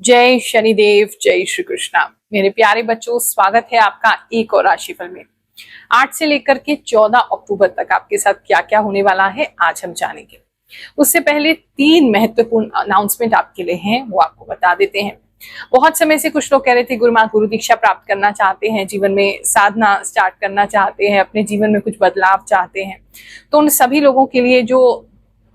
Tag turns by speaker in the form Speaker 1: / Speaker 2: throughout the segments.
Speaker 1: जय शनिदेव, जय श्री कृष्णा। मेरे प्यारे बच्चों, स्वागत है आपका एक और राशिफल में। 8 से लेकर के 14 अक्टूबर तक आपके साथ क्या क्या होने वाला है आज हम जानेंगे। उससे पहले 3 महत्वपूर्ण अनाउंसमेंट आपके लिए हैं, वो आपको बता देते हैं। बहुत समय से कुछ लोग कह रहे थे गुरु दीक्षा प्राप्त करना चाहते हैं, जीवन में साधना स्टार्ट करना चाहते हैं, अपने जीवन में कुछ बदलाव चाहते हैं। तो उन सभी लोगों के लिए जो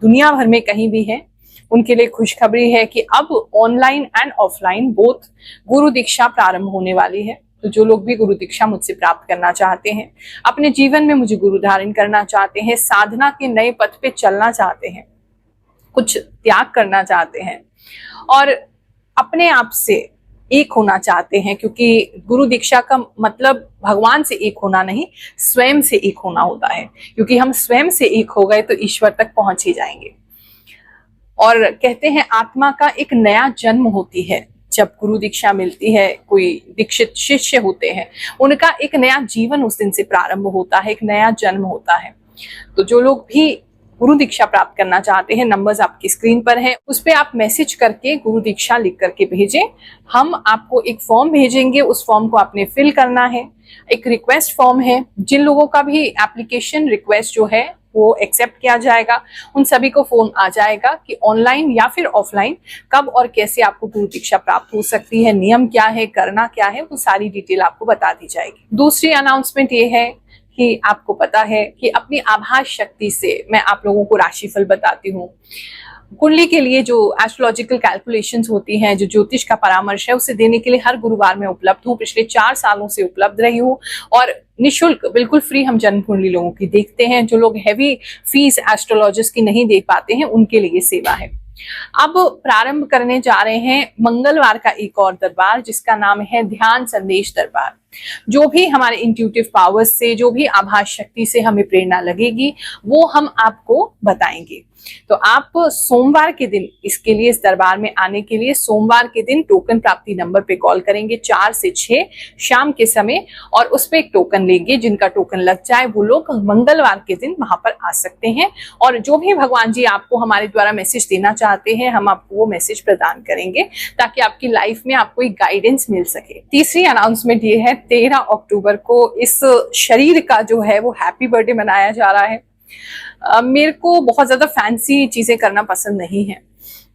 Speaker 1: दुनिया भर में कहीं भी है, उनके लिए खुशखबरी है कि अब ऑनलाइन एंड ऑफलाइन बोथ गुरु दीक्षा प्रारंभ होने वाली है। तो जो लोग भी गुरु दीक्षा मुझसे प्राप्त करना चाहते हैं, अपने जीवन में मुझे गुरु धारण करना चाहते हैं, साधना के नए पथ पे चलना चाहते हैं, कुछ त्याग करना चाहते हैं और अपने आप से एक होना चाहते हैं, क्योंकि गुरु दीक्षा का मतलब भगवान से एक होना नहीं, स्वयं से एक होना होता है। क्योंकि हम स्वयं से एक हो गए तो ईश्वर तक पहुंच ही जाएंगे। और कहते हैं आत्मा का एक नया जन्म होती है जब गुरु दीक्षा मिलती है, कोई दीक्षित शिष्य होते हैं, उनका एक नया जीवन उस दिन से प्रारंभ होता है, एक नया जन्म होता है। तो जो लोग भी गुरु दीक्षा प्राप्त करना चाहते हैं, नंबर्स आपकी स्क्रीन पर हैं, उस पे आप मैसेज करके गुरु दीक्षा लिख करके भेजें। हम आपको एक फॉर्म भेजेंगे, उस फॉर्म को आपने फिल करना है। एक रिक्वेस्ट फॉर्म है, जिन लोगों का भी एप्लीकेशन रिक्वेस्ट जो है वो एक्सेप्ट किया जाएगा, उन सभी को फोन आ जाएगा कि ऑनलाइन या फिर ऑफलाइन कब और कैसे आपको गुरु दीक्षा प्राप्त हो सकती है, नियम क्या है, करना क्या है, वो सारी डिटेल आपको बता दी जाएगी। दूसरी अनाउंसमेंट ये है कि आपको पता है कि अपनी आभास शक्ति से मैं आप लोगों को राशिफल बताती हूँ। कुंडली के लिए जो एस्ट्रोलॉजिकल कैलकुलेशंस होती हैं, जो ज्योतिष का परामर्श है, उसे देने के लिए हर गुरुवार में उपलब्ध हूँ। पिछले 4 सालों से उपलब्ध रही हूँ और निशुल्क बिल्कुल फ्री हम जन्म कुंडली लोगों की देखते हैं। जो लोग हैवी फीस एस्ट्रोलॉजिस्ट की नहीं दे पाते हैं, उनके लिए सेवा है। अब प्रारंभ करने जा रहे हैं मंगलवार का एक और दरबार, जिसका नाम है ध्यान संदेश दरबार। जो भी हमारे इंट्यूटिव पावर्स से, जो भी आभास शक्ति से हमें प्रेरणा लगेगी, वो हम आपको बताएंगे। तो आप सोमवार के दिन इसके लिए, इस दरबार में आने के लिए सोमवार के दिन टोकन प्राप्ति नंबर पे कॉल करेंगे 4 से 6 शाम के समय, और उस पे एक टोकन लेंगे। जिनका टोकन लग जाए वो लोग मंगलवार के दिन वहां पर आ सकते हैं। और जो भी भगवान जी आपको हमारे द्वारा मैसेज देना चाहते हैं, हम आपको वो मैसेज प्रदान करेंगे ताकि आपकी लाइफ में आपको एक गाइडेंस मिल सके। तीसरी अनाउंसमेंट ये है, 13 अक्टूबर को इस शरीर का जो है वो हैप्पी बर्थडे मनाया जा रहा है। मेरे को बहुत ज्यादा फैंसी चीजें करना पसंद नहीं है,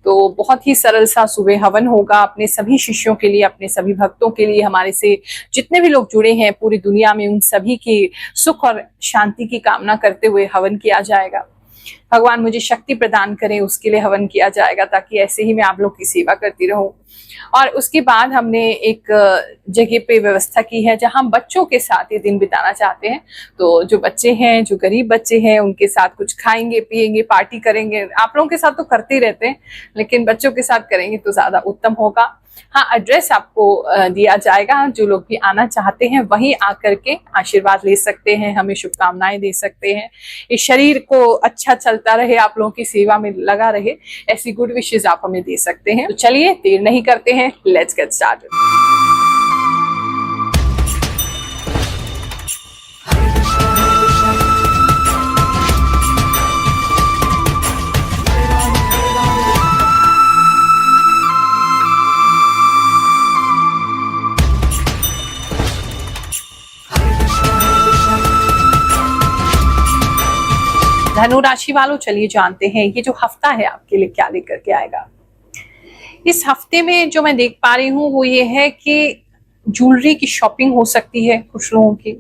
Speaker 1: तो बहुत ही सरल सा सुबह हवन होगा अपने सभी शिष्यों के लिए, अपने सभी भक्तों के लिए, हमारे से जितने भी लोग जुड़े हैं पूरी दुनिया में, उन सभी की सुख और शांति की कामना करते हुए हवन किया जाएगा। भगवान मुझे शक्ति प्रदान करें, उसके लिए हवन किया जाएगा, ताकि ऐसे ही मैं आप लोग की सेवा करती रहूं। और उसके बाद हमने एक जगह पे व्यवस्था की है जहां बच्चों के साथ ये दिन बिताना चाहते हैं। तो जो बच्चे हैं, जो गरीब बच्चे हैं, उनके साथ कुछ खाएंगे, पिएंगे, पार्टी करेंगे। आप लोगों के साथ तो करते ही रहते हैं, लेकिन बच्चों के साथ करेंगे तो ज्यादा उत्तम होगा। हाँ, एड्रेस आपको दिया जाएगा। जो लोग भी आना चाहते हैं वहीं आकर के आशीर्वाद ले सकते हैं, हमें शुभकामनाएं दे सकते हैं। इस शरीर को अच्छा चलता रहे, आप लोगों की सेवा में लगा रहे, ऐसी गुड विशेस आप हमें दे सकते हैं। तो चलिए देर नहीं करते हैं, लेट्स गेट स्टार्टेड। धनु राशि वालों, चलिए जानते हैं ये जो हफ्ता है आपके लिए क्या लेकर के आएगा। इस हफ्ते में जो मैं देख पा रही हूँ वो ये है कि ज्वेलरी की शॉपिंग हो सकती है कुछ लोगों की।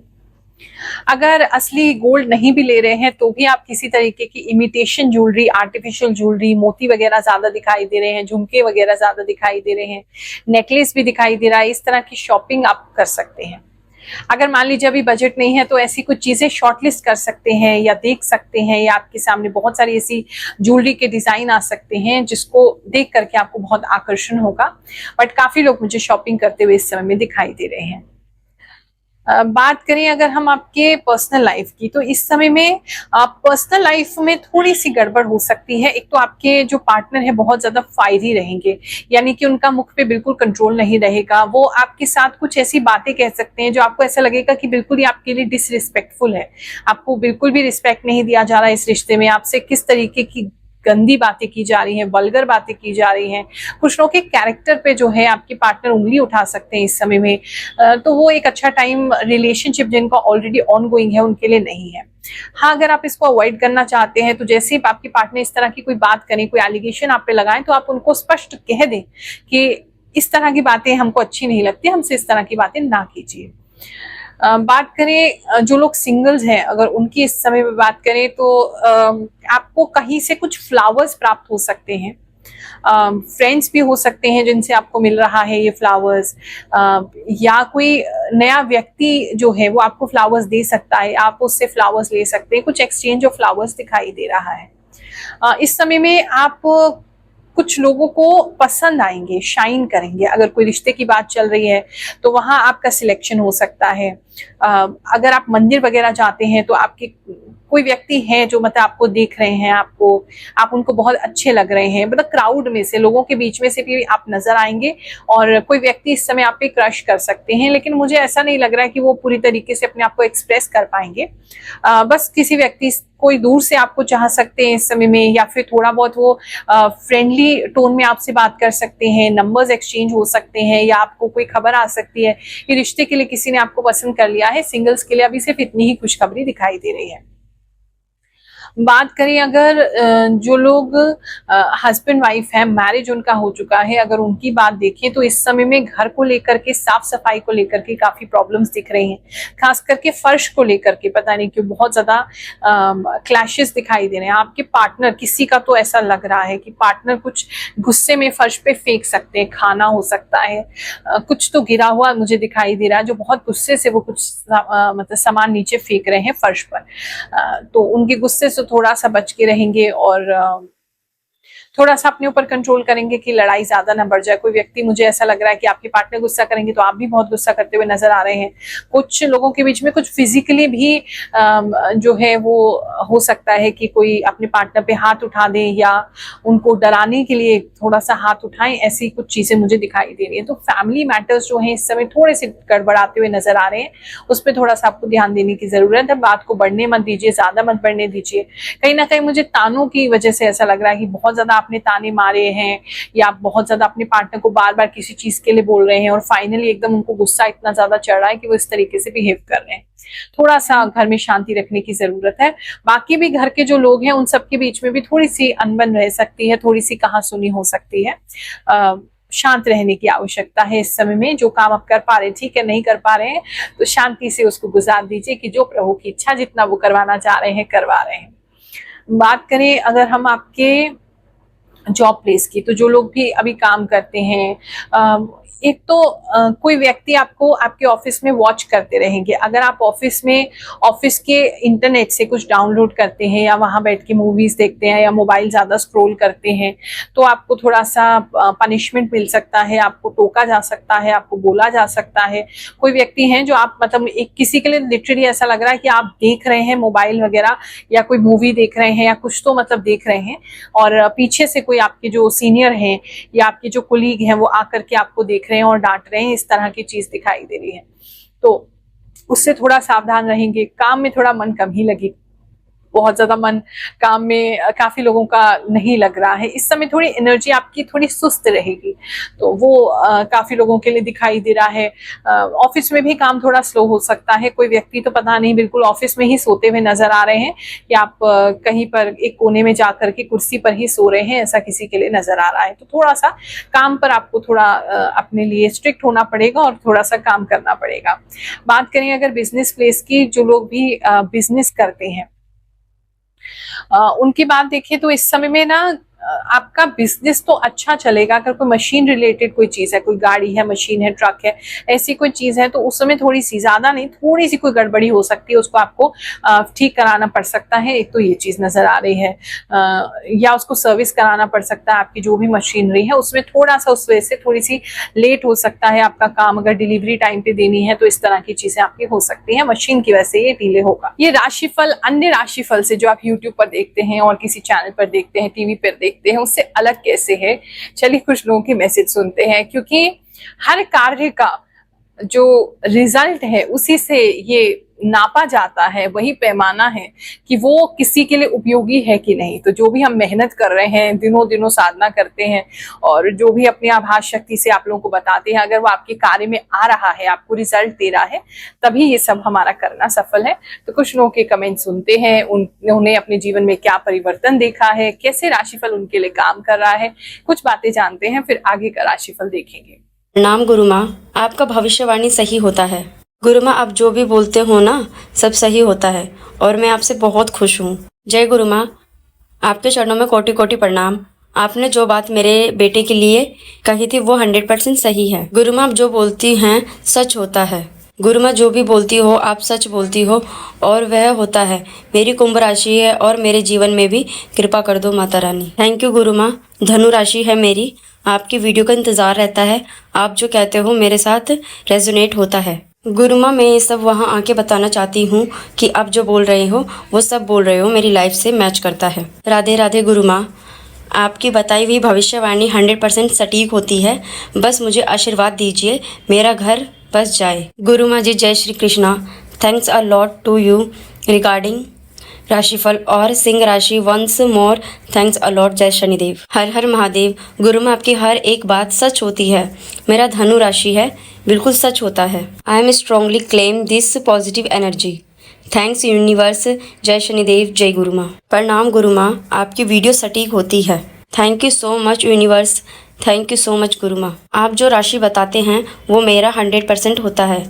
Speaker 1: अगर असली गोल्ड नहीं भी ले रहे हैं तो भी आप किसी तरीके की इमिटेशन ज्वेलरी, आर्टिफिशियल ज्वेलरी, मोती वगैरह ज्यादा दिखाई दे रहे हैं, झुमके वगैरह ज्यादा दिखाई दे रहे हैं, नेकलेस भी दिखाई दे रहा है, इस तरह की शॉपिंग आप कर सकते हैं। अगर मान लीजिए अभी बजट नहीं है तो ऐसी कुछ चीजें शॉर्टलिस्ट कर सकते हैं या देख सकते हैं, या आपके सामने बहुत सारी ऐसी ज्वेलरी के डिजाइन आ सकते हैं जिसको देख करके आपको बहुत आकर्षण होगा। बट काफी लोग मुझे शॉपिंग करते हुए इस समय में दिखाई दे रहे हैं। बात करें अगर हम आपके पर्सनल लाइफ की, तो इस समय में पर्सनल लाइफ में थोड़ी सी गड़बड़ हो सकती है। एक तो आपके जो पार्टनर है बहुत ज्यादा फायरी रहेंगे, यानी कि उनका मुख पे बिल्कुल कंट्रोल नहीं रहेगा। वो आपके साथ कुछ ऐसी बातें कह सकते हैं जो आपको ऐसा लगेगा कि बिल्कुल ही आपके लिए डिसरिस्पेक्टफुल है, आपको बिल्कुल भी रिस्पेक्ट नहीं दिया जा रहा है इस रिश्ते में, आपसे किस तरीके की गंदी बातें की जा रही हैं, वल्गर बातें की जा रही हैं, कुछ लोगों के कैरेक्टर पे जो है आपके पार्टनर उंगली उठा सकते हैं इस समय में, तो वो एक अच्छा टाइम रिलेशनशिप जिनका ऑलरेडी ऑनगोइंग है उनके लिए नहीं है। हाँ, अगर आप इसको अवॉइड करना चाहते हैं तो जैसे ही आपके पार्टनर इस तरह की कोई बात करें, कोई एलिगेशन आप पे लगाएं, तो आप उनको स्पष्ट कह दें कि इस तरह की बातें हमको अच्छी नहीं लगती, हमसे इस तरह की बातें ना कीजिए। बात करें जो लोग सिंगल्स हैं, अगर उनकी इस समय में बात करें तो आपको कहीं से कुछ फ्लावर्स प्राप्त हो सकते हैं, फ्रेंड्स भी हो सकते हैं जिनसे आपको मिल रहा है ये फ्लावर्स, या कोई नया व्यक्ति जो है वो आपको फ्लावर्स दे सकता है, आप उससे फ्लावर्स ले सकते हैं, कुछ एक्सचेंज ऑफ फ्लावर्स दिखाई दे रहा है। इस समय में आप कुछ लोगों को पसंद आएंगे, शाइन करेंगे। अगर कोई रिश्ते की बात चल रही है तो वहां आपका सिलेक्शन हो सकता है। अगर आप मंदिर वगैरह जाते हैं तो आपके कोई व्यक्ति है जो मतलब आपको देख रहे हैं, आप उनको बहुत अच्छे लग रहे हैं, मतलब क्राउड में से, लोगों के बीच में से भी आप नजर आएंगे और कोई व्यक्ति इस समय आप पे क्रश कर सकते हैं, लेकिन मुझे ऐसा नहीं लग रहा है कि वो पूरी तरीके से अपने आप को एक्सप्रेस कर पाएंगे। बस किसी व्यक्ति कोई दूर से आपको चाह सकते हैं इस समय में, या फिर थोड़ा बहुत वो फ्रेंडली टोन में आपसे बात कर सकते हैं, नंबर्स एक्सचेंज हो सकते हैं, या आपको कोई खबर आ सकती है कि रिश्ते के लिए किसी ने आपको पसंद कर लिया है। सिंगल्स के लिए अभी सिर्फ इतनी ही खुशखबरी दिखाई दे रही है। बात करें अगर जो लोग हस्बैंड वाइफ है, मैरिज उनका हो चुका है, अगर उनकी बात देखें तो इस समय में घर को लेकर के, साफ सफाई को लेकर के काफी प्रॉब्लम्स दिख रही हैं, खास करके फर्श को लेकर के पता नहीं क्यों बहुत ज्यादा क्लैशेस दिखाई दे रहे हैं। आपके पार्टनर, किसी का तो ऐसा लग रहा है कि पार्टनर कुछ गुस्से में फर्श पे फेंक सकते हैं, खाना हो सकता है, कुछ तो गिरा हुआ मुझे दिखाई दे रहा है, जो बहुत गुस्से से वो कुछ मतलब सामान नीचे फेंक रहे हैं फर्श पर, तो उनके गुस्से से थोड़ा सा बच के रहेंगे और थोड़ा सा अपने ऊपर कंट्रोल करेंगे कि लड़ाई ज्यादा ना बढ़ जाए। कोई व्यक्ति, मुझे ऐसा लग रहा है कि आपके पार्टनर गुस्सा करेंगे तो आप भी बहुत गुस्सा करते हुए नजर आ रहे हैं। कुछ लोगों के बीच में कुछ फिजिकली भी जो है वो हो सकता है कि कोई अपने पार्टनर पे हाथ उठा दे या उनको डराने के लिए थोड़ा सा हाथ उठाएं, ऐसी कुछ चीजें मुझे दिखाई दे रही है। तो फैमिली मैटर्स जो है इस समय थोड़े से गड़बड़ाते हुए नजर आ रहे हैं, उस पर थोड़ा सा आपको ध्यान देने की जरूरत है। बात को बढ़ने मत दीजिए, ज्यादा मत बढ़ने दीजिए। कहीं ना कहीं मुझे तानों की वजह से ऐसा लग रहा है कि बहुत ज्यादा आपने ताने मारे हैं, या आप बहुत ज्यादा अपने पार्टनर को बार बार किसी चीज के लिए बोल रहे हैं और फाइनली एकदम उनको गुस्सा इतना ज्यादा चढ़ रहा है कि वो इस तरीके से बिहेव कर रहे हैं। थोड़ा सा घर में शांति रखने की जरूरत है। बाकी भी घर के जो लोग हैं उन सबके बीच में भी थोड़ी सी अनबन रह सकती है, थोड़ी सी कहासुनी हो सकती है। शांत रहने की आवश्यकता है इस समय में। जो काम आप कर पा रहे हैं ठीक है, नहीं कर पा रहे हैं तो शांति से उसको गुजार दीजिए कि जो प्रभु की इच्छा, जितना वो करवाना चाह रहे हैं करवा रहे हैं। बात करें अगर हम आपके जॉब प्लेस की, तो जो लोग भी अभी काम करते हैं, एक तो कोई व्यक्ति आपको आपके ऑफिस में वॉच करते रहेंगे। अगर आप ऑफिस में ऑफिस के इंटरनेट से कुछ डाउनलोड करते हैं या वहां बैठ के मूवीज देखते हैं या मोबाइल ज्यादा स्क्रॉल करते हैं तो आपको थोड़ा सा पनिशमेंट मिल सकता है, आपको टोका जा सकता है, आपको बोला जा सकता है। कोई व्यक्ति हैं जो आप मतलब एक किसी के लिए लिटरली ऐसा लग रहा है कि आप देख रहे हैं मोबाइल वगैरह या कोई मूवी देख रहे हैं या कुछ तो मतलब देख रहे हैं और पीछे से कोई आपके जो सीनियर हैं या आपके जो कोलीग हैं वो आकर के आपको देख रहे हैं और डांट रहे हैं, इस तरह की चीज दिखाई दे रही है। तो उससे थोड़ा सावधान रहेंगे। काम में थोड़ा मन कम ही लगेगा, बहुत ज्यादा मन काम में काफी लोगों का नहीं लग रहा है। इस समय थोड़ी एनर्जी आपकी थोड़ी सुस्त रहेगी, तो वो काफी लोगों के लिए दिखाई दे रहा है। ऑफिस में भी काम थोड़ा स्लो हो सकता है। कोई व्यक्ति तो पता नहीं बिल्कुल ऑफिस में ही सोते हुए नजर आ रहे हैं कि आप कहीं पर एक कोने में जाकर के कुर्सी पर ही सो रहे हैं, ऐसा किसी के लिए नजर आ रहा है। तो थोड़ा सा काम पर आपको थोड़ा अपने लिए स्ट्रिक्ट होना पड़ेगा और थोड़ा सा काम करना पड़ेगा। बात करें अगर बिजनेस प्लेस की, जो लोग भी बिजनेस करते हैं उनकी बात देखें तो इस समय में ना आपका बिजनेस तो अच्छा चलेगा। अगर कोई मशीन रिलेटेड कोई चीज है, कोई गाड़ी है, मशीन है, ट्रक है, ऐसी कोई चीज है तो उस समय थोड़ी सी, ज्यादा नहीं, थोड़ी सी कोई गड़बड़ी हो सकती है, उसको आपको ठीक कराना पड़ सकता है। एक तो ये चीज नजर आ रही है, या उसको सर्विस कराना पड़ सकता है। आपकी जो भी मशीनरी है उसमें थोड़ा सा उस वजह से थोड़ी सी लेट हो सकता है आपका काम। अगर डिलीवरी टाइम पे देनी है तो इस तरह की चीजें आपकी हो सकती है, मशीन की वजह से ये डिले होगा। ये राशिफल अन्य राशिफल से जो आप यूट्यूब पर देखते हैं और किसी चैनल पर देखते हैं, टीवी पर देखते हैं, उससे अलग कैसे है, चलिए कुछ लोगों के मैसेज सुनते हैं। क्योंकि हर कार्य का जो रिजल्ट है उसी से ये नापा जाता है, वही पैमाना है कि वो किसी के लिए उपयोगी है कि नहीं। तो जो भी हम मेहनत कर रहे हैं, दिनों दिनों साधना करते हैं और जो भी अपनी आभास शक्ति से आप लोगों को बताते हैं, अगर वो आपके कार्य में आ रहा है, आपको रिजल्ट दे रहा है, तभी ये सब हमारा करना सफल है। तो कुछ लोगों के कमेंट सुनते हैं, उन्होंने अपने जीवन में क्या परिवर्तन देखा है, कैसे राशिफल उनके लिए काम कर रहा है, कुछ बातें जानते हैं, फिर आगे का राशिफल देखेंगे।
Speaker 2: नाम गुरु माँ, आपका भविष्यवाणी सही होता है। गुरु माँ, आप जो भी बोलते हो ना, सब सही होता है और मैं आपसे बहुत खुश हूँ। जय गुरु माँ, आपके चरणों में कोटि कोटि प्रणाम। आपने जो बात मेरे बेटे के लिए कही थी वो 100% सही है। गुरु माँ, आप जो बोलती हैं सच होता है। गुरु माँ, जो भी बोलती हो आप सच बोलती हो और वह होता है। मेरी कुंभ राशि है और मेरे जीवन में भी कृपा कर दो माता रानी। थैंक यू गुरु माँ। धनु राशि है मेरी, आपकी वीडियो का इंतज़ार रहता है। आप जो कहते हो मेरे साथ रेजोनेट होता है। गुरु माँ, मैं ये सब वहाँ आके बताना चाहती हूँ कि आप जो बोल रहे हो वो सब बोल रहे हो मेरी लाइफ से मैच करता है। राधे राधे गुरु माँ, आपकी बताई हुई भविष्यवाणी 100% सटीक होती है। बस मुझे आशीर्वाद दीजिए, मेरा घर बस जाए। गुरु माँ जी, जय Shri Krishna. Thanks a lot to you regarding राशिफल और सिंह राशि once more thanks a lot. जय शनिदेव। हर हर महादेव। गुरु माँ, आपकी हर एक बात सच होती है। मेरा धनु राशि है, बिल्कुल सच होता है। I am strongly claim this positive energy. Thanks universe. जय शनिदेव। जय गुरु माँ। प्रणाम गुरु माँ, आपकी वीडियो सटीक होती है। Thank you so much universe. Thank you so much गुरु माँ। आप जो राशि बताते हैं वो मेरा 100% होता है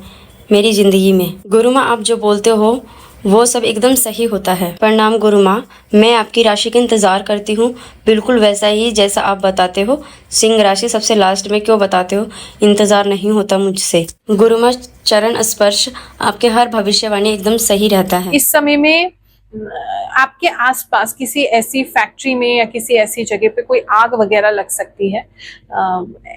Speaker 2: मेरी ज़िंदगी में। गुरु माँ, आप जो बोलते हो वो सब एकदम सही होता है। प्रणाम गुरु माँ, मैं आपकी राशि का इंतज़ार करती हूँ, बिल्कुल वैसा ही जैसा आप बताते हो। सिंह राशि सबसे लास्ट में क्यों बताते हो, इंतज़ार नहीं होता मुझसे। गुरु माँ, चरण स्पर्श, आपके हर भविष्यवाणी एकदम सही रहता है।
Speaker 1: इस समय में आपके आसपास किसी ऐसी फैक्ट्री में या किसी ऐसी जगह पे कोई आग वगैरह लग सकती है,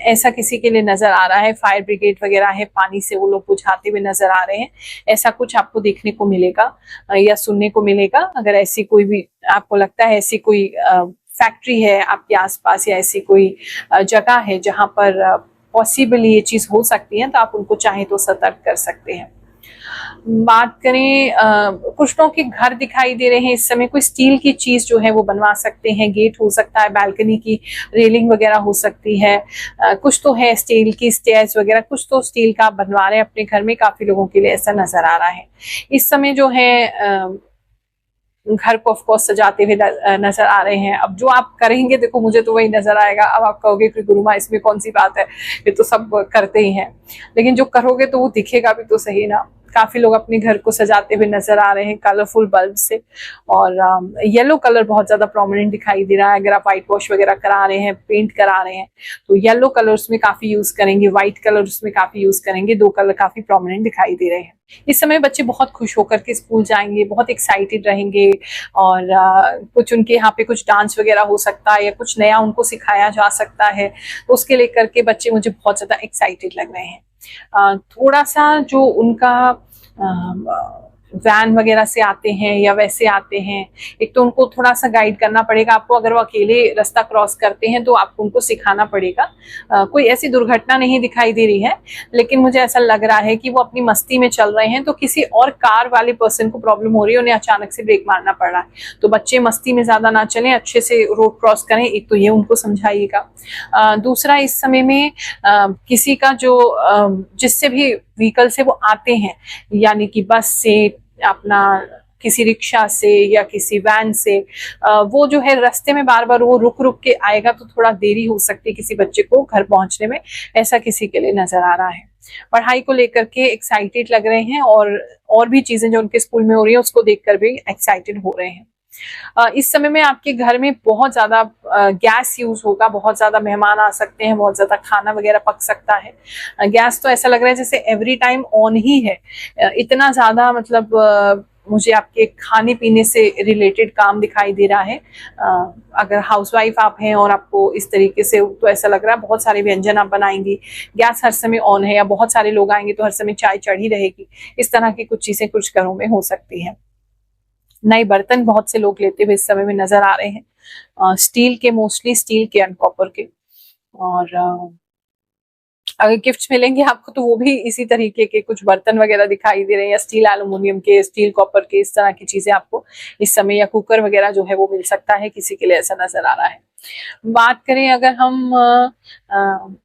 Speaker 1: ऐसा किसी के लिए नजर आ रहा है। फायर ब्रिगेड वगैरह है, पानी से वो लोग बुझाते हुए नजर आ रहे हैं। ऐसा कुछ आपको देखने को मिलेगा या सुनने को मिलेगा। अगर ऐसी कोई भी आपको लगता है, ऐसी कोई फैक्ट्री है आपके आसपास या ऐसी कोई जगह है जहां पर पॉसिबली ये चीज हो सकती है, तो आप उनको चाहे तो सतर्क कर सकते हैं। बात करें, कुछ लोगों के घर दिखाई दे रहे हैं इस समय। कोई स्टील की चीज जो है वो बनवा सकते हैं। गेट हो सकता है, बालकनी की रेलिंग वगैरह हो सकती है। कुछ तो है स्टील की स्टेयर्स वगैरह, कुछ तो स्टील का बनवा रहे हैं अपने घर में। काफी लोगों के लिए ऐसा नजर आ रहा है इस समय जो है। घर को ऑफकोर्स सजाते हुए नजर आ रहे हैं। अब जो आप करेंगे, देखो मुझे तो वही नजर आएगा। अब आप कहोगे कि गुरु माँ इसमें कौन सी बात है, ये तो सब करते ही हैं। लेकिन जो करोगे तो वो दिखेगा भी तो सही ना। काफी लोग अपने घर को सजाते हुए नजर आ रहे हैं कलरफुल बल्ब से। और येलो कलर बहुत ज्यादा प्रोमिनेंट दिखाई दे रहा है। अगर आप व्हाइट वॉश वगैरह करा रहे हैं, पेंट करा रहे हैं, तो येलो कलर उसमें काफी यूज करेंगे, व्हाइट कलर उसमें काफी यूज करेंगे। दो कलर काफी प्रोमिनेंट दिखाई दे रहे हैं। इस समय बच्चे बहुत खुश होकर के स्कूल जाएंगे, बहुत एक्साइटेड रहेंगे। और कुछ उनके यहाँ पे कुछ डांस वगैरह हो सकता है या कुछ नया उनको सिखाया जा सकता है, तो उसके लेकर के बच्चे मुझे बहुत ज्यादा एक्साइटेड लग रहे हैं। थोड़ा सा जो उनका वैन वगैरह से आते हैं या वैसे आते हैं, एक तो उनको थोड़ा सा गाइड करना पड़ेगा आपको। अगर वो अकेले रास्ता क्रॉस करते हैं तो आपको उनको सिखाना पड़ेगा। कोई ऐसी दुर्घटना नहीं दिखाई दे रही है, लेकिन मुझे ऐसा लग रहा है कि वो अपनी मस्ती में चल रहे हैं, तो किसी और कार वाले पर्सन को प्रॉब्लम हो रही है, उन्हें अचानक से ब्रेक मारना पड़ रहा है। तो बच्चे मस्ती में ज्यादा ना चलें, अच्छे से रोड क्रॉस करें, एक तो ये उनको समझाइएगा। दूसरा, इस समय में किसी का जो जिससे भी व्हीकल से वो आते हैं, यानी कि बस से, अपना किसी रिक्शा से या किसी वैन से, वो जो है रास्ते में बार बार वो रुक रुक के आएगा, तो थोड़ा देरी हो सकती है किसी बच्चे को घर पहुंचने में। ऐसा किसी के लिए नजर आ रहा है। पढ़ाई को लेकर के एक्साइटेड लग रहे हैं और भी चीजें जो उनके स्कूल में हो रही है उसको देखकर भी एक्साइटेड हो रहे हैं। इस समय में आपके घर में बहुत ज्यादा गैस यूज होगा, बहुत ज्यादा मेहमान आ सकते हैं, बहुत ज्यादा खाना वगैरह पक सकता है। गैस तो ऐसा लग रहा है जैसे एवरी टाइम ऑन ही है। इतना ज्यादा मतलब मुझे आपके खाने पीने से रिलेटेड काम दिखाई दे रहा है। अगर हाउसवाइफ आप हैं और आपको इस तरीके से, तो ऐसा लग रहा है बहुत सारे व्यंजन आप बनाएंगी। गैस हर समय ऑन है, या बहुत सारे लोग आएंगे तो हर समय चाय चढ़ी रहेगी। इस तरह की कुछ चीजें कुछ घरों में हो सकती हैं। नए बर्तन बहुत से लोग लेते हुए इस समय में नजर आ रहे हैं। स्टील के, मोस्टली स्टील के एंड कॉपर के। और अगर गिफ्ट्स मिलेंगे आपको तो वो भी इसी तरीके के कुछ बर्तन वगैरह दिखाई दे रहे हैं, या स्टील एल्युमिनियम के, स्टील कॉपर के, इस तरह की चीजें आपको इस समय, या कुकर वगैरह जो है वो मिल सकता है, किसी के लिए ऐसा नजर आ रहा है। बात करें अगर हम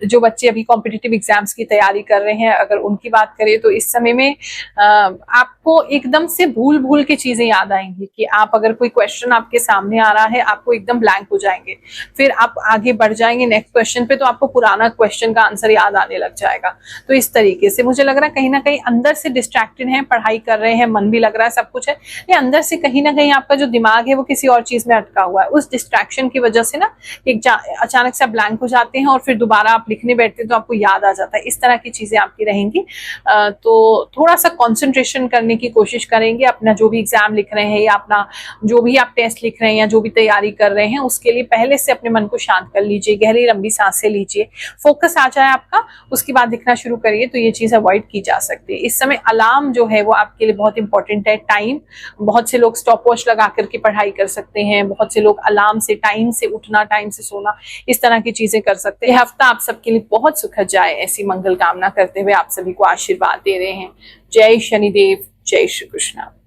Speaker 1: जो बच्चे अभी कॉम्पिटिटिव एग्जाम्स की तैयारी कर रहे हैं, अगर उनकी बात करें तो इस समय में आपको एकदम से भूल भूल के चीजें याद आएंगी कि आप अगर कोई क्वेश्चन आपके सामने आ रहा है, आपको एकदम ब्लैंक हो जाएंगे, फिर आप आगे बढ़ जाएंगे नेक्स्ट क्वेश्चन पे तो आपको पुराना क्वेश्चन का आंसर याद आने लग जाएगा। तो इस तरीके से मुझे लग रहा है कहीं ना कहीं अंदर से डिस्ट्रैक्टेड है, पढ़ाई कर रहे हैं, मन भी लग रहा है, सब कुछ है, ये अंदर से कहीं ना कहीं आपका जो दिमाग है वो किसी और चीज में अटका हुआ है। उस डिस्ट्रैक्शन की वजह से ना एक अचानक से ब्लैंक हो जाते हैं और फिर दोबारा आप लिखने बैठते हैं तो आपको याद आ जाता है। इस तरह की चीजें आपकी रहेंगी। तो थोड़ा सा कंसंट्रेशन करने की कोशिश करेंगे, अपना जो भी एग्जाम लिख रहे हैं या अपना जो भी आप टेस्ट लिख रहे हैं या जो भी तैयारी कर रहे हैं, उसके लिए पहले से अपने मन को शांत कर लीजिए, गहरी लंबी सांसें लीजिए, फोकस आ जाए आपका, उसके बाद लिखना शुरू करिए तो ये चीज अवॉइड की जा सकती है। इस समय अलार्म जो है वो आपके लिए बहुत इंपॉर्टेंट है। टाइम, बहुत से लोग स्टॉप वॉच लगा करके पढ़ाई कर सकते हैं, बहुत से लोग अलार्म से, टाइम से उठना, टाइम से सोना, इस तरह की चीजें कर सकते हैं। हफ्ता आप सबके लिए बहुत सुखद जाए, ऐसी मंगल कामना करते हुए आप सभी को आशीर्वाद दे रहे हैं। जय शनिदेव, जय श्री कृष्ण।